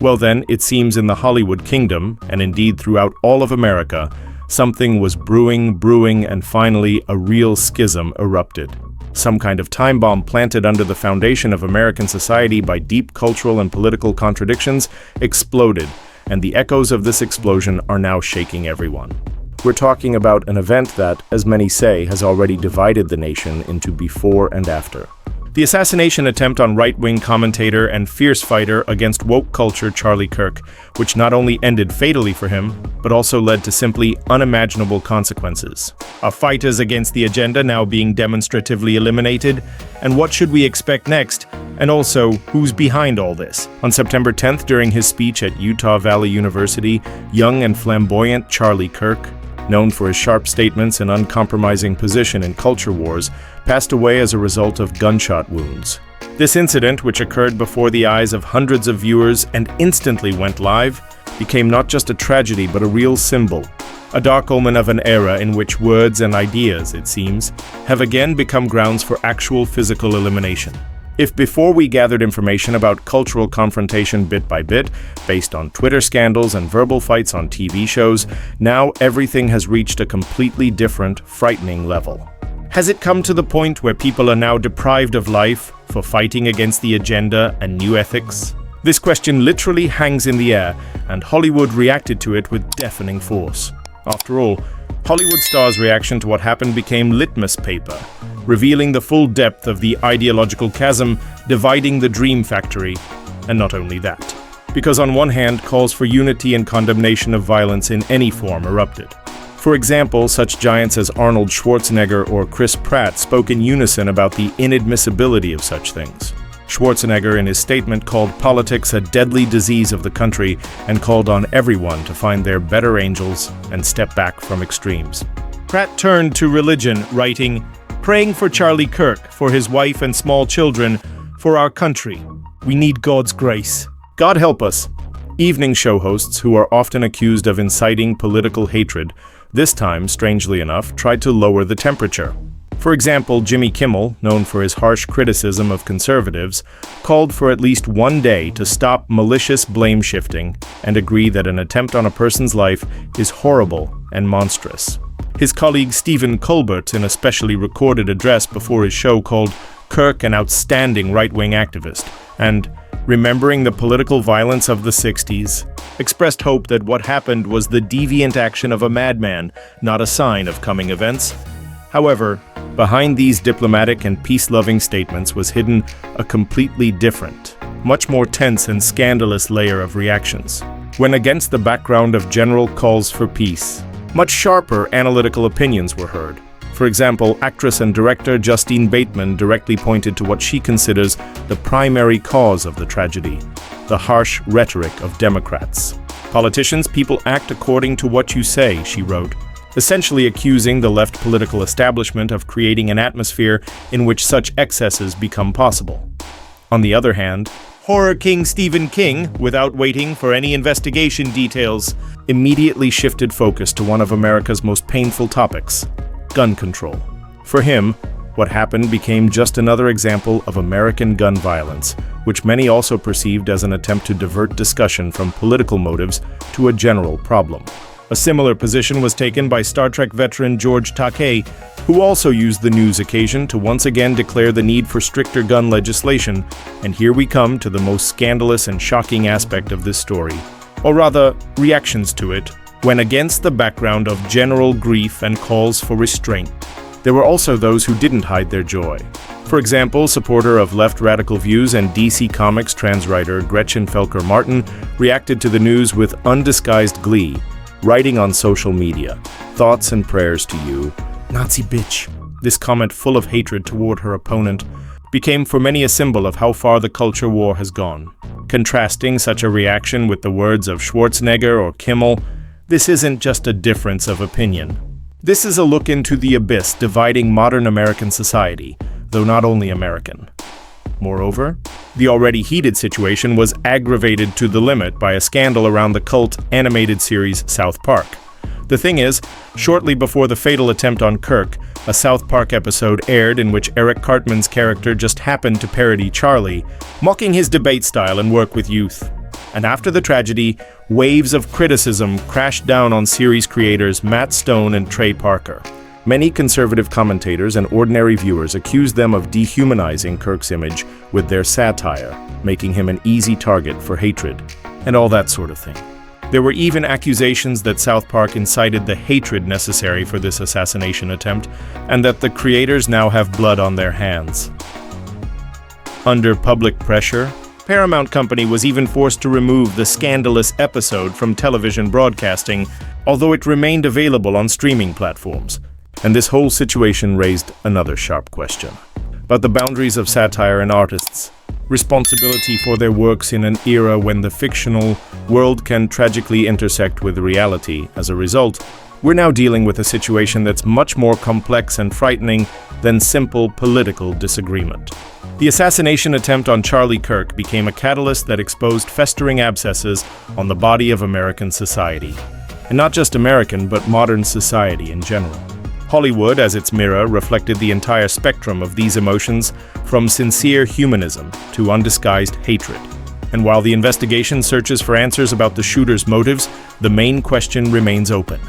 Well then, it seems in the Hollywood kingdom, and indeed throughout all of America, something was brewing, and finally a real schism erupted. Some kind of time bomb planted under the foundation of American society by deep cultural and political contradictions exploded, and the echoes of this explosion are now shaking everyone. We're talking about an event that, as many say, has already divided the nation into before and after. The assassination attempt on right-wing commentator and fierce fighter against woke culture Charlie Kirk, which not only ended fatally for him, but also led to simply unimaginable consequences. Are fighters against the agenda now being demonstratively eliminated? And what should we expect next? And also, who's behind all this? On September 10th, during his speech at Utah Valley University, young and flamboyant Charlie Kirk, known for his sharp statements and uncompromising position in culture wars, passed away as a result of gunshot wounds. This incident, which occurred before the eyes of hundreds of viewers and instantly went live, became not just a tragedy but a real symbol, a dark omen of an era in which words and ideas, it seems, have again become grounds for actual physical elimination. If before we gathered information about cultural confrontation bit by bit, based on Twitter scandals and verbal fights on TV shows, now everything has reached a completely different, frightening level. Has it come to the point where people are now deprived of life for fighting against the agenda and new ethics? This question literally hangs in the air, and Hollywood reacted to it with deafening force. After all, Hollywood stars' reaction to what happened became litmus paper, revealing the full depth of the ideological chasm dividing the Dream Factory. And not only that, because on one hand, calls for unity and condemnation of violence in any form erupted. For example, such giants as Arnold Schwarzenegger or Chris Pratt spoke in unison about the inadmissibility of such things. Schwarzenegger in his statement called politics a deadly disease of the country and called on everyone to find their better angels and step back from extremes. Pratt turned to religion, writing, "Praying for Charlie Kirk, for his wife and small children, for our country. We need God's grace." God help us. Evening show hosts, who are often accused of inciting political hatred, this time, strangely enough, tried to lower the temperature. For example, Jimmy Kimmel, known for his harsh criticism of conservatives, called for at least one day to stop malicious blame shifting and agree that an attempt on a person's life is horrible and monstrous. His colleague Stephen Colbert, in a specially recorded address before his show, called Kirk an outstanding right-wing activist, and, remembering the political violence of the 60s, expressed hope that what happened was the deviant action of a madman, not a sign of coming events. However, behind these diplomatic and peace-loving statements was hidden a completely different, much more tense and scandalous layer of reactions. When against the background of general calls for peace, much sharper analytical opinions were heard. For example, actress and director Justine Bateman directly pointed to what she considers the primary cause of the tragedy: the harsh rhetoric of Democrats. "Politicians, people act according to what you say," she wrote, essentially accusing the left political establishment of creating an atmosphere in which such excesses become possible. On the other hand, horror king Stephen King, without waiting for any investigation details, immediately shifted focus to one of America's most painful topics: gun control. For him, what happened became just another example of American gun violence, which many also perceived as an attempt to divert discussion from political motives to a general problem. A similar position was taken by Star Trek veteran George Takei, who also used the news occasion to once again declare the need for stricter gun legislation. And here we come to the most scandalous and shocking aspect of this story, or rather, reactions to it, when against the background of general grief and calls for restraint, there were also those who didn't hide their joy. For example, supporter of left radical views and DC Comics trans writer Gretchen Felker Martin reacted to the news with undisguised glee, writing on social media, "Thoughts and prayers to you, Nazi bitch." This comment, full of hatred toward her opponent, became for many a symbol of how far the culture war has gone. Contrasting such a reaction with the words of Schwarzenegger or Kimmel, this isn't just a difference of opinion. This is a look into the abyss dividing modern American society, though not only American. Moreover, the already heated situation was aggravated to the limit by a scandal around the cult animated series South Park. The thing is, shortly before the fatal attempt on Kirk, a South Park episode aired in which Eric Cartman's character just happened to parody Charlie, mocking his debate style and work with youth. And after the tragedy, waves of criticism crashed down on series creators Matt Stone and Trey Parker. Many conservative commentators and ordinary viewers accused them of dehumanizing Kirk's image with their satire, making him an easy target for hatred, and all that sort of thing. There were even accusations that South Park incited the hatred necessary for this assassination attempt, and that the creators now have blood on their hands. Under public pressure, Paramount Company was even forced to remove the scandalous episode from television broadcasting, although it remained available on streaming platforms. And this whole situation raised another sharp question about the boundaries of satire and artists' responsibility for their works in an era when the fictional world can tragically intersect with reality. As a result, we're now dealing with a situation that's much more complex and frightening than simple political disagreement. The assassination attempt on Charlie Kirk became a catalyst that exposed festering abscesses on the body of American society. And not just American, but modern society in general. Hollywood, as its mirror, reflected the entire spectrum of these emotions, from sincere humanism to undisguised hatred. And while the investigation searches for answers about the shooter's motives, the main question remains open.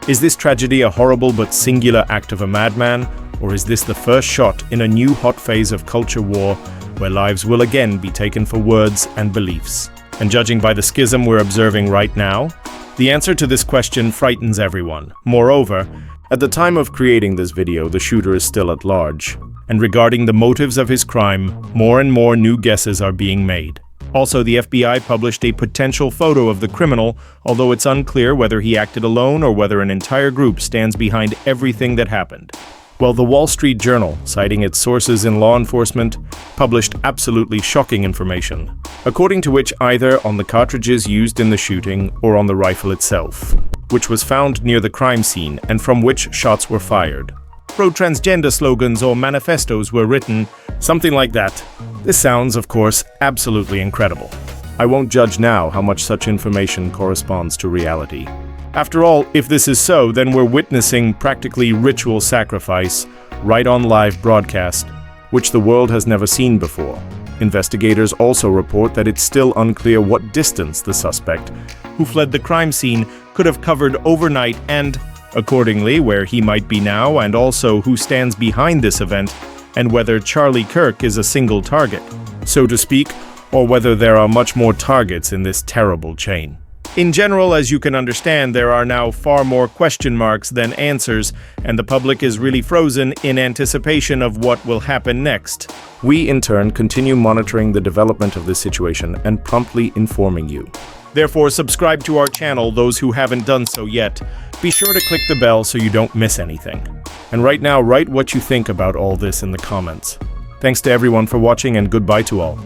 Is this tragedy a horrible but singular act of a madman, or is this the first shot in a new hot phase of culture war where lives will again be taken for words and beliefs? And judging by the schism we're observing right now, the answer to this question frightens everyone. Moreover, at the time of creating this video, the shooter is still at large. And regarding the motives of his crime, more and more new guesses are being made. Also, the FBI published a potential photo of the criminal, although it's unclear whether he acted alone or whether an entire group stands behind everything that happened. Well, the Wall Street Journal, citing its sources in law enforcement, published absolutely shocking information, according to which either on the cartridges used in the shooting or on the rifle itself, which was found near the crime scene and from which shots were fired. Pro-transgender slogans or manifestos were written, something like that. This sounds, of course, absolutely incredible. I won't judge now how much such information corresponds to reality. After all, if this is so, then we're witnessing practically ritual sacrifice right on live broadcast, which the world has never seen before. Investigators also report that it's still unclear what distance the suspect, who fled the crime scene, could have covered overnight and, accordingly, where he might be now, and also who stands behind this event, and whether Charlie Kirk is a single target, so to speak, or whether there are much more targets in this terrible chain. In general, as you can understand, there are now far more question marks than answers, and the public is really frozen in anticipation of what will happen next. We, in turn, continue monitoring the development of this situation and promptly informing you. Therefore, subscribe to our channel, those who haven't done so yet. Be sure to click the bell so you don't miss anything. And right now, write what you think about all this in the comments. Thanks to everyone for watching, and goodbye to all.